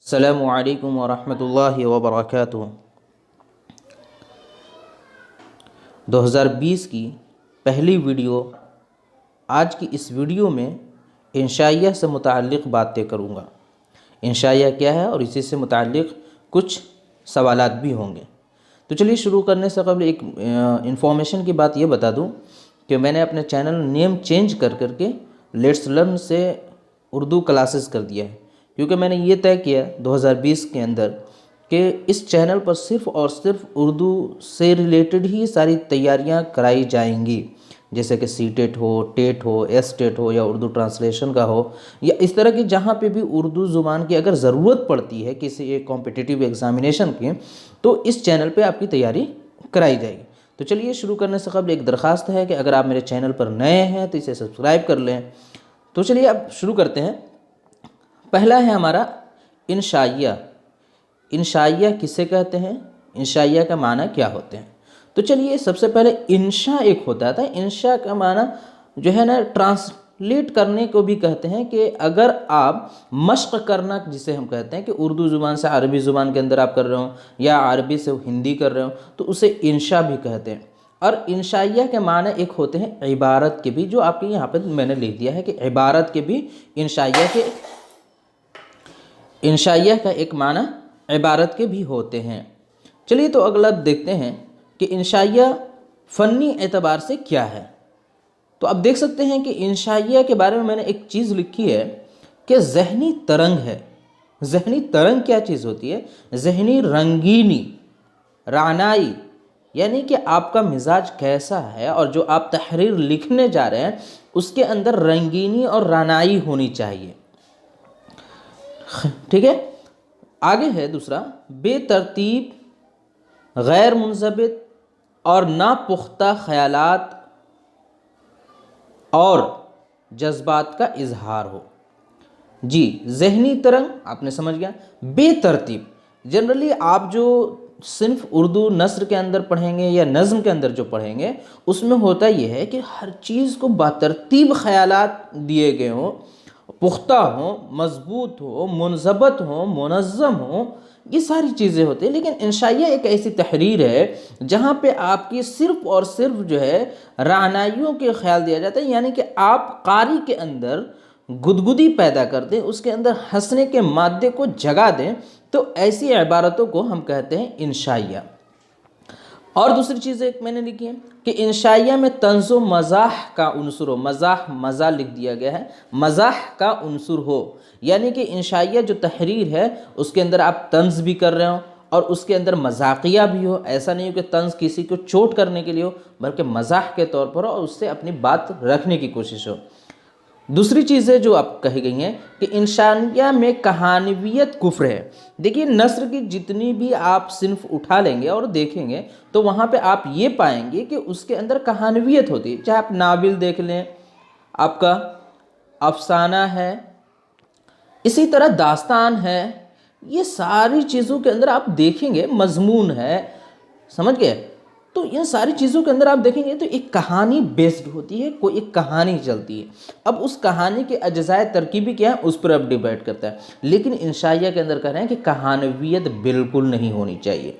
अस्सलामु अलैकुम वरहमतुल्लाहि वबरकातुहू। 2020 की पहली वीडियो। आज की इस वीडियो में इंशाइया से मुताल्लिक़ बातें करूँगा। इंशाइया क्या है और इसी से मुताल्लिक़ कुछ सवालात भी होंगे। तो चलिए शुरू करने से कबल एक इन्फॉर्मेशन की बात ये बता दूँ कि मैंने अपने चैनल नेम चेंज कर के लेट्स लर्न से उर्दू क्लासेस कर दिया है, क्योंकि मैंने ये तय किया 2020 के अंदर कि इस चैनल पर सिर्फ़ और सिर्फ उर्दू से रिलेटेड ही सारी तैयारियां कराई जाएंगी, जैसे कि सीटेट हो, टेट हो, एसटेट हो या उर्दू ट्रांसलेशन का हो या इस तरह की जहाँ पे भी उर्दू ज़ुबान की अगर ज़रूरत पड़ती है किसी एक कॉम्पिटिटिव एग्ज़ामिनेशन की, तो इस चैनल पे आपकी तैयारी कराई जाएगी। तो चलिए शुरू करने से कबल एक दरख्वास्त है कि अगर आप मेरे चैनल पर नए हैं तो इसे सब्सक्राइब कर लें। तो चलिए अब शुरू करते हैं। पहला है हमारा इंशाइया। इंशाइया किसे कहते हैं, इंशाइया का माना क्या होते हैं? तो चलिए सबसे पहले इंशा एक होता था। इंशा का माना जो है ना, ट्रांसलेट करने को भी कहते हैं कि अगर आप मश्क करना, जिसे हम कहते हैं कि उर्दू ज़ुबान से अरबी ज़ुबान के अंदर आप कर रहे हो या अरबी से हिंदी कर रहे हो, तो उसे इंशा भी कहते हैं। और इंशाइया के माने एक होते हैं इबारत के भी, जो आपके यहाँ पर मैंने लिख दिया है कि इबारत के भी इंशाइया का एक माना इबारत के भी होते हैं। चलिए तो अगला देखते हैं कि इंशाइया फ़न्नी एतबार से क्या है। तो अब देख सकते हैं कि इंशाइया के बारे में मैंने एक चीज़ लिखी है कि ज़हनी तरंग है। ज़हनी तरंग क्या चीज़ होती है? ज़हनी रंगीनी, रानाई, यानी कि आपका मिजाज कैसा है और जो आप तहरीर लिखने जा रहे हैं उसके अंदर रंगीनी और रानाई होनी चाहिए। ठीक है। आगे है दूसरा, बेतरतीब, गैर मुंज़बित और नापुख्ता ख़यालात और जज्बात का इजहार हो। जी, ज़हनी तरंग आपने समझ गया। बेतरतीब, जनरली आप जो सिर्फ उर्दू नस्र के अंदर पढ़ेंगे या नज़्म के अंदर जो पढ़ेंगे उसमें होता यह है कि हर चीज़ को बातरतीब ख़यालात दिए गए हों, पुख्ता हो, मजबूत हो, मुनज़बत हो, मुनज़्ज़म हो, ये सारी चीज़ें होती हैं। लेकिन इंशाइया एक ऐसी तहरीर है जहाँ पे आपकी सिर्फ़ और सिर्फ जो है रानाइयों के ख्याल दिया जाता है, यानी कि आप कारी के अंदर गुदगुदी पैदा कर दें, उसके अंदर हंसने के मादे को जगा दें, तो ऐसी इबारतों को हम कहते हैं इंशाइया। और दूसरी चीज़ एक मैंने लिखी है कि इंशाइया में तंज़ो मज़ाह का उनसुर हो। मज़ाह, मज़ा लिख दिया गया है, मज़ाह का उनसुर हो, यानी कि इंशाइया जो तहरीर है उसके अंदर आप तंज़ भी कर रहे हो और उसके अंदर मजाकिया भी हो। ऐसा नहीं हो कि तंज़ किसी को चोट करने के लिए हो, बल्कि मज़ाह के तौर पर हो और उससे अपनी बात रखने की कोशिश हो। दूसरी चीज़ें जो आप कही गई हैं कि इंशाइया में कहानवियत कुफ्र है। देखिए, नस्र की जितनी भी आप सिर्फ उठा लेंगे और देखेंगे तो वहाँ पे आप ये पाएंगे कि उसके अंदर कहानवियत होती है। चाहे आप नाविल देख लें, आपका अफसाना है, इसी तरह दास्तान है, ये सारी चीज़ों के अंदर आप देखेंगे मजमून है, समझ गए? तो इन सारी चीज़ों के अंदर आप देखेंगे तो एक कहानी बेस्ड होती है, कोई एक कहानी चलती है। अब उस कहानी के अज्जाए तरकीबी क्या है उस पर अब डिबेट करता है, लेकिन इंशाइया के अंदर कह रहे हैं कि कहानवियत बिल्कुल नहीं होनी चाहिए।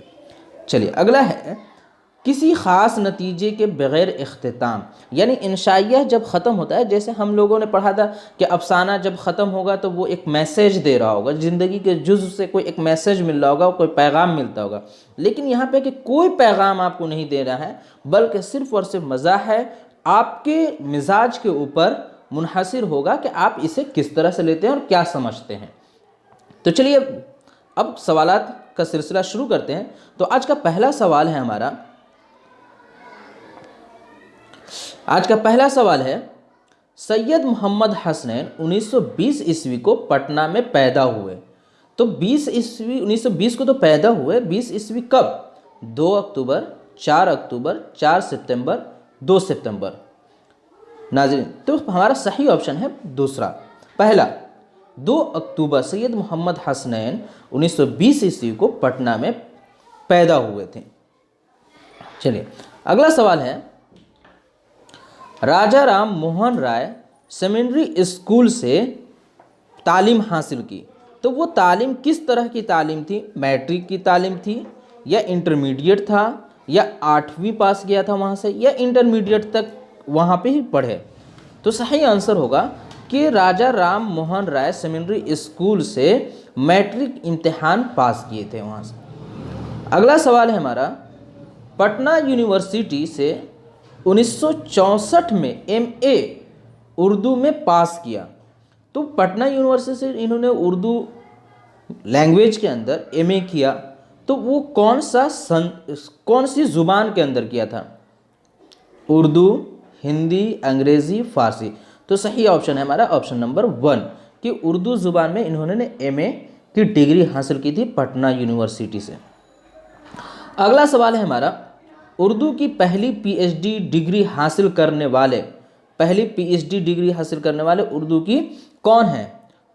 चलिए अगला है, किसी ख़ास नतीजे के बग़ैर इख्तिताम, यानी इंशाइया जब ख़त्म होता है, जैसे हम लोगों ने पढ़ा था कि अफसाना जब ख़त्म होगा तो वो एक मैसेज दे रहा होगा, ज़िंदगी के जुज़ से कोई एक मैसेज मिल रहा होगा, कोई पैगाम मिलता होगा। लेकिन यहाँ पे कि कोई पैगाम आपको नहीं दे रहा है, बल्कि सिर्फ़ और सिर्फ मज़ा है, आपके मिजाज के ऊपर मुनहसिर होगा कि आप इसे किस तरह से लेते हैं और क्या समझते हैं। तो चलिए अब सवालात का सिलसिला शुरू करते हैं। तो आज का पहला सवाल है हमारा, आज का पहला सवाल है, सैयद मोहम्मद हसनैन 1920 ईस्वी को पटना में पैदा हुए। तो 1920 को तो पैदा हुए, 20 ईस्वी कब? 2 अक्टूबर, 4 अक्टूबर, 4 सितंबर, 2 सितंबर। नाज़रीन, तो हमारा सही ऑप्शन है दूसरा, पहला 2 अक्टूबर। सैयद मोहम्मद हसनैन 1920 ईस्वी को पटना में पैदा हुए थे। चलिए अगला सवाल है, राजा राम मोहन राय सेकेंडरी स्कूल से तालीम हासिल की। तो वो तालीम किस तरह की तालीम थी? मैट्रिक की तालीम थी, या इंटरमीडिएट था, या 8वीं पास किया था वहाँ से, या इंटरमीडिएट तक वहाँ पे ही पढ़े? तो सही आंसर होगा कि राजा राम मोहन राय सेकेंडरी स्कूल से मैट्रिक इम्तिहान पास किए थे वहाँ से। अगला सवाल है हमारा, पटना यूनिवर्सिटी से 1964 में एमए उर्दू में पास किया। तो पटना यूनिवर्सिटी से इन्होंने उर्दू लैंग्वेज के अंदर एमए किया, तो वो कौन सी ज़ुबान के अंदर किया था? उर्दू, हिंदी, अंग्रेज़ी, फ़ारसी। तो सही ऑप्शन है हमारा ऑप्शन नंबर 1 कि उर्दू ज़ुबान में इन्होंने एमए की डिग्री हासिल की थी पटना यूनिवर्सिटी से। अगला सवाल है हमारा, उर्दू की पहली पीएचडी डिग्री हासिल करने वाले उर्दू की कौन है,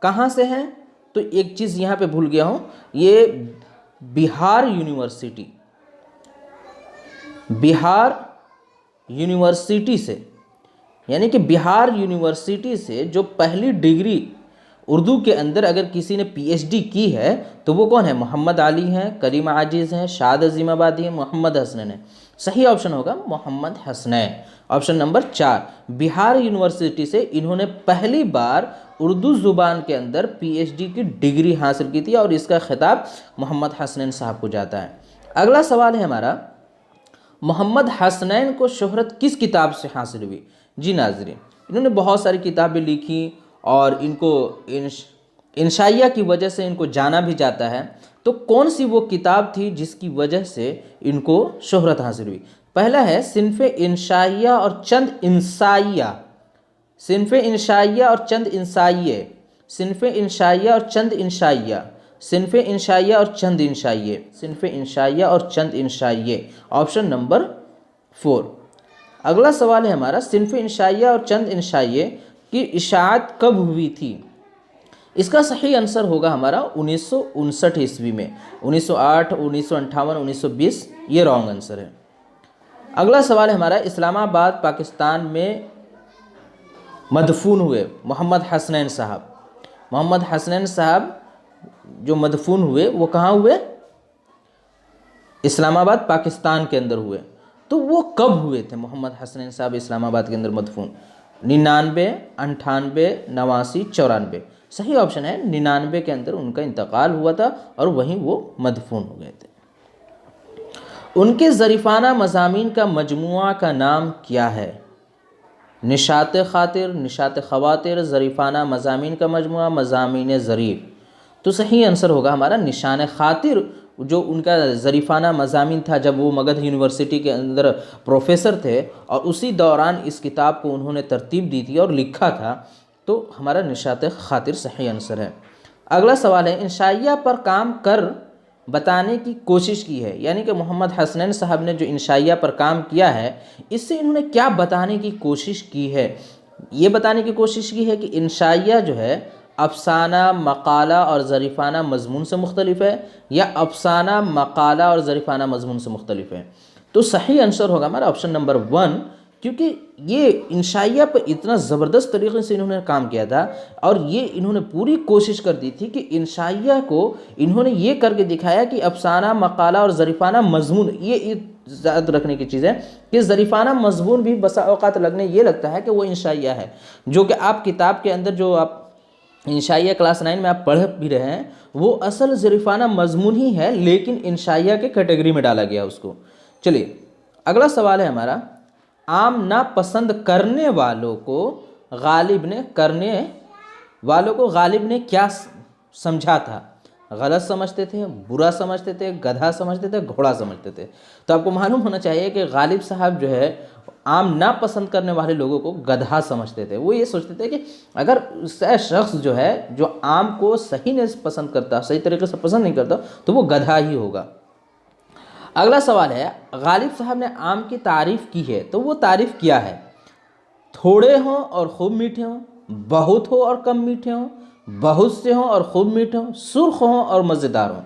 कहाँ से हैं? तो एक चीज़ यहाँ पे भूल गया हूँ, ये बिहार यूनिवर्सिटी से, यानी कि बिहार यूनिवर्सिटी से जो पहली डिग्री उर्दू के अंदर अगर किसी ने पीएचडी की है तो वो कौन है? मोहम्मद अली हैं, करीम आजिज़ हैं, शाद अजीमाबादी हैं, मोहम्मद हसनैन है। सही ऑप्शन होगा Mohammad Hasnain, option number 4। Bihar university से इन्होंने पहली बार उर्दू ज़ुबान के अंदर पीएचडी की डिग्री हासिल की थी और इसका खिताब मोहम्मद हसनैन साहब को जाता है। अगला सवाल है हमारा, मोहम्मद हसनैन को शोहरत किस किताब से हासिल हुई? जी नाज़रीन, इन्होंने बहुत सारी किताबें लिखी और इनको इंशाइया की वजह से इनको जाना भी जाता है। तो कौन सी वो किताब थी जिसकी वजह से इनको शोहरत हासिल हुई? पहला है सिन्फ़े इंशाइया और चंद इंसाइया, सिन्फ़े इंशाइया और चंद इंसाइये, सिन्फ़े इंशाइया और चंद इंशाइया, सिन्फ़े इंशाइया और चंद इंशाइये, सिन्फ़े इंशाइया और चंद इंशाइये, ऑप्शन नंबर 4। अगला सवाल है हमारा, सिन्फ़े इंशाइया और चंद इंशाइये की इशाअत कब हुई थी? इसका सही आंसर होगा हमारा 1959 ईस्वी में, 1908, 1958, 1920, ये रॉन्ग आंसर है। अगला सवाल है हमारा, इस्लामाबाद पाकिस्तान में मदफून हुए मोहम्मद हसनैन साहब जो मदफून हुए वो कहाँ हुए? इस्लामाबाद पाकिस्तान के अंदर हुए। तो वो कब हुए थे मोहम्मद हसनैन साहब इस्लामाबाद के अंदर मदफून? 99, 98, 89, 94। सही ऑप्शन है 99 के अंदर उनका इंतकाल हुआ था और वहीं वो मदफून हो गए थे। उनके ज़रीफ़ाना मज़ामीन का मजमुआ का नाम क्या है? निशात ख़ातिर, निशात ख़वातिर, ज़रीफ़ाना मज़ामीन का मजमुआ, मज़ामीन ज़रीफ़। तो सही आंसर होगा हमारा निशान ख़ातिर, जो उनका ज़रीफ़ाना मज़ामीन था जब वो मगध यूनिवर्सिटी के अंदर प्रोफेसर थे और उसी दौरान इस किताब को उन्होंने तरतीब दी थी और लिखा था। तो हमारा निशात ख़ातिर सही आंसर है। अगला सवाल है, इंशाइया पर काम कर बताने की कोशिश की है, यानी कि मोहम्मद हसनैन साहब ने जो इंशाइया पर काम किया है इससे इन्होंने क्या बताने की कोशिश की है? ये बताने की कोशिश की है कि इंशाइया जो है अफसाना, मकाला और ज़रीफ़ाना मज़मून से मुख्तलिफ है या अफसाना, मकाला और ज़रीफ़ाना मज़मून से मुख्तलिफ है। तो सही आंसर होगा हमारा ऑप्शन नंबर 1, क्योंकि ये इंशाइया पर इतना ज़बरदस्त तरीके से इन्होंने काम किया था और ये इन्होंने पूरी कोशिश कर दी थी कि इंशाइया को इन्होंने ये करके दिखाया कि अफसाना, मकाला और ज़रीफ़ाना मज़मून, ये याद रखने की चीज़ है कि ज़रीफ़ाना मज़मून भी बसा औक़ात लगने ये लगता है कि वो इंशाइया है, जो कि आप किताब के अंदर जो आप इंशाइया क्लास 9 में आप पढ़ भी रहे हैं वो असल ज़रीफ़ाना मज़मून ही है, लेकिन इंशाइया के कैटेगरी में डाला गया उसको। चलिए अगला सवाल है हमारा, आम नापसंद करने वालों को गालिब ने क्या समझा था? गलत समझते थे, बुरा समझते थे, गधा समझते थे, घोड़ा समझते थे? तो आपको मालूम होना चाहिए कि गालिब साहब जो है आम नापसंद करने वाले लोगों को गधा समझते थे। वो ये सोचते थे कि अगर शख्स जो है जो आम को सही नहीं पसंद करता, सही तरीके से पसंद नहीं करता, तो वो गधा ही होगा। अगला सवाल है, गालिब साहब ने आम की तारीफ़ की है, तो वो तारीफ़ क्या है? थोड़े हों और खूब मीठे हों, बहुत हो और कम मीठे हों, बहुत से हों और खूब मीठे हों, सुर्ख हों और मज़ेदार हों।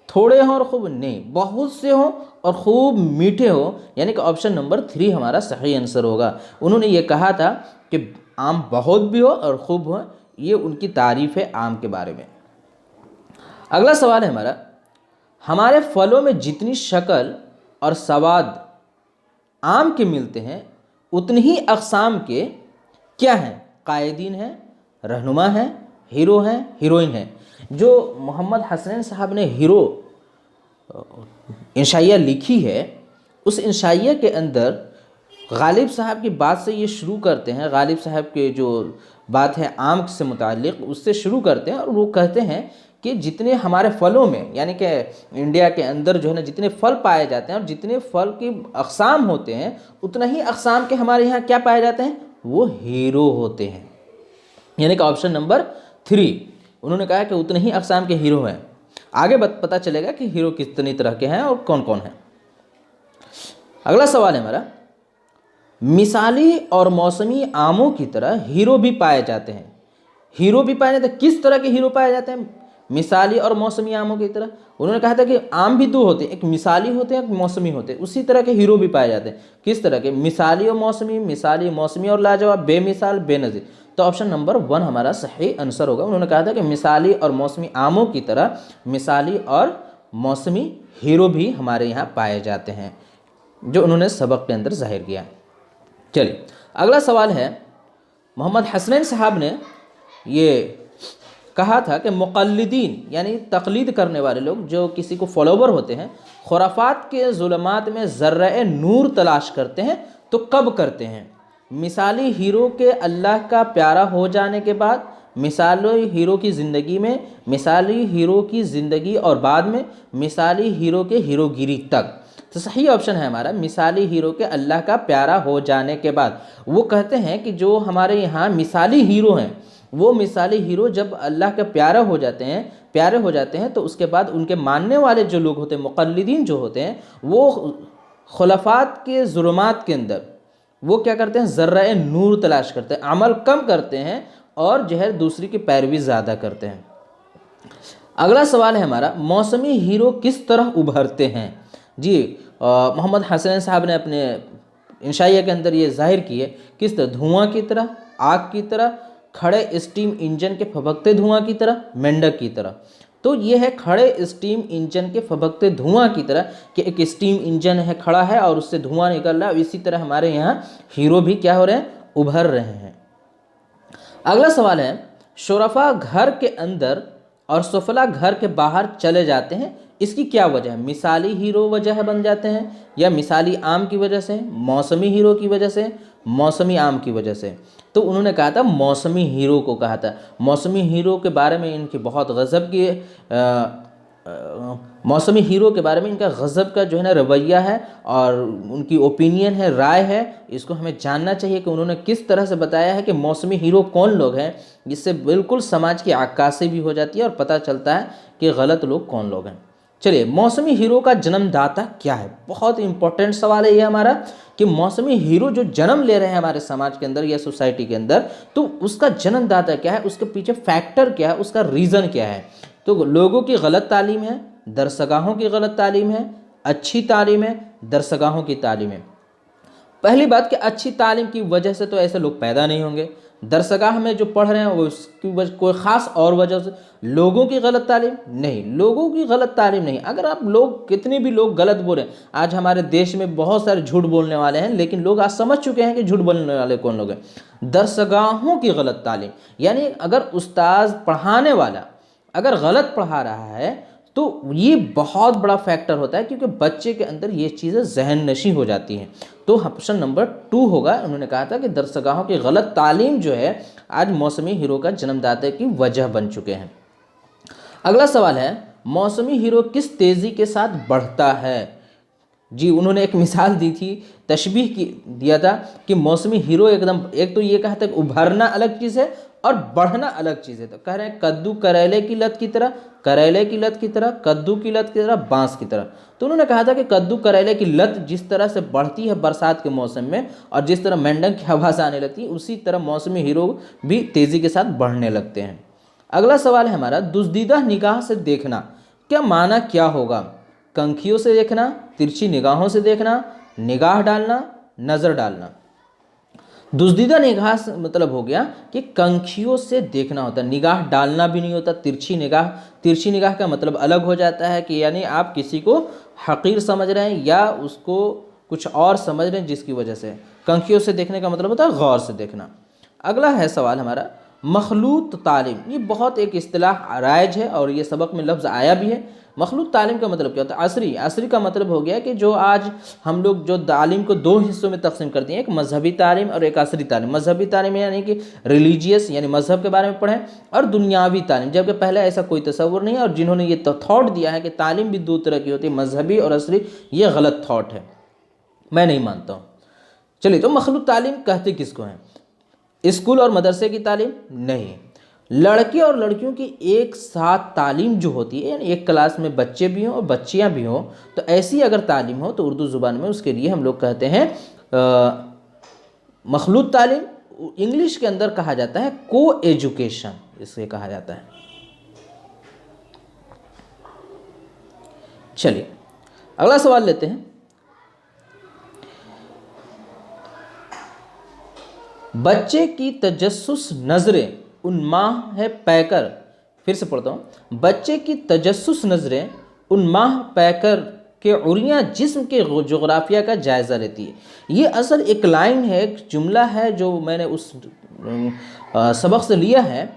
थोड़े हों और खूब नहीं, बहुत से हों और खूब मीठे हों, यानी कि ऑप्शन नंबर 3 हमारा सही आंसर होगा। उन्होंने ये कहा था कि आम बहुत भी हो और खूब हो, ये उनकी तारीफ़ है आम के बारे में। अगला सवाल है हमारा, हमारे फलों में जितनी शक्ल और स्वाद आम के मिलते हैं उतनी ही अक़साम के क्या हैं? कायदीन हैं, रहनुमा हैं, हीरो हैं, हीरोइन हैं। जो मोहम्मद हसनैन साहब ने हीरो इंशाइया लिखी है, उस इंशाइया के अंदर गालिब साहब की बात से ये शुरू करते हैं। गालिब साहब के जो बात है आम से मुताल्लिक़, उससे शुरू करते हैं और वो कहते हैं कि जितने हमारे फलों में, यानी कि इंडिया के अंदर जो है ना जितने फल पाए जाते हैं और जितने फल की अक़साम होते हैं उतना ही अक़साम के हमारे यहाँ क्या पाए जाते हैं? वो हीरो होते हैं। यानी कि ऑप्शन नंबर 3 उन्होंने कहा कि उतने ही अक़साम के हीरो हैं। आगे पता चलेगा कि हीरो कितनी तरह के हैं और कौन कौन हैं। अगला सवाल है हमारा, मिसाली और मौसमी आमों की तरह हीरो भी पाए जाते हैं। हीरो भी पाए जाते हैं, किस तरह के हीरो पाए जाते हैं? मिसाली और मौसमी आमों की तरह। उन्होंने कहा था कि आम भी दो होते हैं, एक मिसाली होते हैं, एक मौसमी होते हैं। उसी तरह के हीरो भी पाए जाते हैं। किस तरह के? मिसाली और मौसमी, मिसाली, मौसमी और लाजवाब, बेमिसाल, बेनज़ीर। तो ऑप्शन नंबर 1 हमारा सही आंसर होगा। उन्होंने कहा था कि मिसाली और मौसमी आमों की तरह मिसाली और मौसमी हीरो भी हमारे यहाँ पाए जाते हैं, जो उन्होंने सबक के अंदर जाहिर किया। चलिए अगला सवाल है, मोहम्मद हसनैन साहब ने ये कहा था कि मुक़ल्लिदीन यानी तक़लीद करने वाले लोग, जो किसी को फॉलोवर होते हैं, खुराफात के ज़ुल्मात में ज़र्रे नूर तलाश करते हैं तो कब करते हैं? मिसाली हीरो के अल्लाह का प्यारा हो जाने के बाद, मिसाली हीरो की ज़िंदगी में, मिसाली हीरो की ज़िंदगी और बाद में, मिसाली हीरो के हीरोगिरी तक। तो सही ऑप्शन है हमारा मिसाली हीरो के अल्लाह का प्यारा हो जाने के बाद। वो कहते हैं कि जो हमारे यहाँ मिसाली हीरो हैं, वो मिसाली हीरो जब अल्लाह के प्यारे हो जाते हैं तो उसके बाद उनके मानने वाले जो लोग होते हैं, मुक़ल्लिदीन जो होते हैं, वो खुलफात के ज़ुल्मात के अंदर वो क्या करते हैं? ज़र्रे नूर तलाश करते हैं, अमल कम करते हैं और जो है दूसरी की पैरवी ज़्यादा करते हैं। अगला सवाल है हमारा, मौसमी हीरो किस तरह उभरते हैं? जी मोहम्मद हसनैन साहब ने अपने इंशाइया के अंदर ये जाहिर की है। किस तरह? धुआं की तरह, आग की तरह, खड़े स्टीम इंजन के फबकते धुआं की तरह, मेंढक की तरह। तो ये है खड़े स्टीम इंजन के फबकते धुआं की तरह, कि एक स्टीम इंजन है, खड़ा है और उससे धुआं निकल रहा है। इसी तरह हमारे यहाँ हीरो भी क्या हो रहे हैं? उभर रहे हैं। अगला सवाल है, शुरफा घर के अंदर और सुफला घर के बाहर चले जाते हैं, इसकी क्या वजह है? मिसाली हीरो वजह बन जाते हैं, या मिसाली आम की वजह से, मौसमी हीरो की वजह से, मौसमी आम की वजह से? तो उन्होंने कहा था मौसमी हीरो को कहा था। मौसमी हीरो के बारे में इनकी बहुत गज़ब की मौसमी हीरो के बारे में इनका गज़ब का जो है ना रवैया है और उनकी ओपिनियन है, राय है। इसको हमें जानना चाहिए कि उन्होंने किस तरह से बताया है कि मौसमी हीरो कौन लोग हैं, जिससे बिल्कुल समाज की अक्कासी भी हो जाती है और पता चलता है कि गलत लोग कौन लोग हैं। चलिए, मौसमी हीरो का जन्मदाता क्या है? बहुत इंपॉर्टेंट सवाल है ये हमारा, कि मौसमी हीरो जो जन्म ले रहे हैं हमारे समाज के अंदर या सोसाइटी के अंदर, तो उसका जन्मदाता क्या है, उसके पीछे फैक्टर क्या है, उसका रीज़न क्या है? तो लोगों की गलत तालीम है, दरसगाहों की गलत तालीम है, अच्छी तालीम है, दरसगाहों की तालीम है। पहली बात कि अच्छी तालीम की वजह से तो ऐसे लोग पैदा नहीं होंगे। दरसगाह में जो पढ़ रहे हैं वो उसकी वजह कोई ख़ास और वजह से। लोगों की गलत तालीम नहीं, लोगों की गलत तालीम नहीं। अगर आप लोग कितने भी लोग गलत बोलें, आज हमारे देश में बहुत सारे झूठ बोलने वाले हैं, लेकिन लोग आज समझ चुके हैं कि झूठ बोलने वाले कौन लोग हैं। दरसगाहों की गलत तालीम, यानी अगर उस्ताद पढ़ाने वाला अगर गलत पढ़ा रहा है तो ये बहुत बड़ा फैक्टर होता है, क्योंकि बच्चे के अंदर ये चीज़ें जहन नशी हो जाती हैं। तो ऑप्शन नंबर 2 होगा। उन्होंने कहा था कि दरसगाहों की गलत तालीम जो है आज मौसमी हीरो का जन्मदाता की वजह बन चुके हैं। अगला सवाल है, मौसमी हीरो किस तेज़ी के साथ बढ़ता है? जी, उन्होंने एक मिसाल दी थी, तशबीह की दिया था कि मौसमी हीरो एकदम, एक तो ये कहा था कि उभरना अलग चीज़ है और बढ़ना अलग चीज़ है। तो कह रहे हैं कद्दू करेले की लत की तरह, करेले की लत की तरह, कद्दू की लत की तरह, बांस की तरह। तो उन्होंने कहा था कि कद्दू करेले की लत जिस तरह से बढ़ती है बरसात के मौसम में और जिस तरह मेंढक की आवाज़ आने लगती है, उसी तरह मौसमी हीरो भी तेज़ी के साथ बढ़ने लगते हैं। अगला सवाल है हमारा, दुज़दीदा निगाह से देखना क्या माना क्या होगा? कंखियों से देखना, तिरछी निगाहों से देखना, निगाह डालना, नज़र डालना। दुज़दीदा निगाह से मतलब हो गया कि कंखियों से देखना होता है, निगाह डालना भी नहीं होता। तिरछी निगाह का मतलब अलग हो जाता है कि यानी आप किसी को हकीर समझ रहे हैं या उसको कुछ और समझ रहे हैं, जिसकी वजह से कंखियों से देखने का मतलब होता है गौर से देखना। अगला है सवाल हमारा, मखलूत तालीम। ये बहुत एक इस्तिलाह राइज है और ये सबक में लफ्ज़ आया भी है। मखलूत तालीम का मतलब क्या होता है? असरी का मतलब हो गया कि जो आज हम लोग जो तालीम को दो हिस्सों में तकसीम करते हैं, एक मजहबी तालीम और एक असरी तालीम। मजहबी तालीम यानी कि रिलीजियस यानी मजहब के बारे में पढ़ें, और दुनियावी तालीम, जबकि पहले ऐसा कोई तस्वुर नहीं है। और जिन्होंने ये थॉट दिया है कि तालीम भी दो तरह की होती है, मजहबी और असरी, ये गलत थॉट है, मैं नहीं मानता हूँ। चलिए, तो मखलूत तालीम कहते किसको हैं? स्कूल और मदरसे की तालीम नहीं, लड़के और लड़कियों की एक साथ तालीम जो होती है, यानी एक क्लास में बच्चे भी हों और बच्चियां भी हों, तो ऐसी अगर तालीम हो तो उर्दू ज़ुबान में उसके लिए हम लोग कहते हैं मखलूत तालीम। इंग्लिश के अंदर कहा जाता है को एजुकेशन, इसे कहा जाता है। चलिए अगला सवाल लेते हैं। बच्चे की तजस्सुस नज़रें उन्माह पैकर, फिर से पढ़ता हूँ, बच्चे की तजस्सुस नज़रें उन्माह पैकर के उरियाँ जिस्म के जोग्राफिया का जायज़ा लेती है। ये असल एक लाइन है, एक जुमला है जो मैंने उस सबक से लिया है,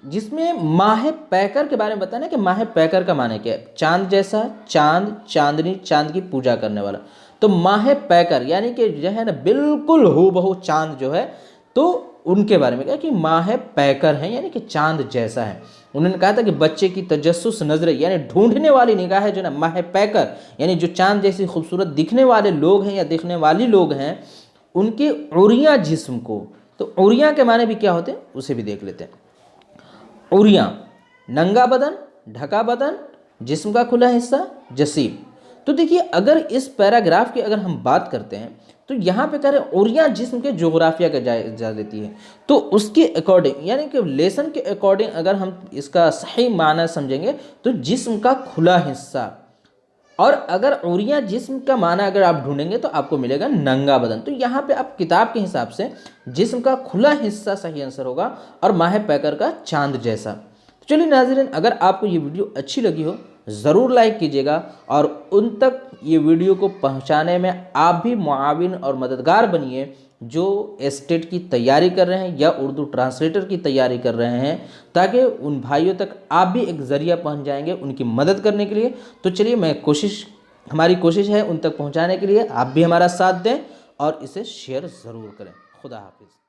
जिसमें माह पैकर के बारे में बताना है कि माह पैकर का माने क्या है। चांद जैसा, चांद, चांदनी, चांद की पूजा करने वाला। तो माह पैकर यानी कि जो है ना बिल्कुल हूबहू चांद जो है, तो उनके बारे में कहा कि माह पैकर हैं, यानी कि चांद जैसा है। उन्होंने कहा था कि बच्चे की तजस्सुस नज़रें यानी ढूंढने वाली निगाह है जो ना माह पैकर, यानी जो चांद जैसी खूबसूरत दिखने वाले लोग हैं या दिखने वाली लोग हैं, उनके उरियाँ जिस्म को। तो उरियाँ के माने भी क्या होते हैं उसे भी देख लेते हैं। उरियाँ, नंगा बदन, ढका बदन, जिस्म का खुला हिस्सा, जसीब। तो देखिए, अगर इस पैराग्राफ की अगर हम बात करते हैं तो यहाँ पे कह रहे हैं उरियाँ जिस्म के जोग्राफिया का जायजा लेती है। तो उसके अकॉर्डिंग यानी कि लेसन के अकॉर्डिंग अगर हम इसका सही माना समझेंगे तो जिस्म का खुला हिस्सा, और अगर उरियाँ जिस्म का माना अगर आप ढूंढेंगे तो आपको मिलेगा नंगा बदन। तो यहाँ पे आप किताब के हिसाब से जिस्म का खुला हिस्सा सही आंसर होगा और माह पैकर का चांद जैसा। तो चलिए नाज़रीन, अगर आपको ये वीडियो अच्छी लगी हो ज़रूर लाइक कीजिएगा, और उन तक ये वीडियो को पहुंचाने में आप भी मुआविन और मददगार बनिए जो एस्टेट की तैयारी कर रहे हैं या उर्दू ट्रांसलेटर की तैयारी कर रहे हैं, ताकि उन भाइयों तक आप भी एक ज़रिया पहुंच जाएंगे उनकी मदद करने के लिए। तो चलिए, हमारी कोशिश है उन तक पहुंचाने के लिए, आप भी हमारा साथ दें और इसे शेयर ज़रूर करें। खुदा हाफिज़।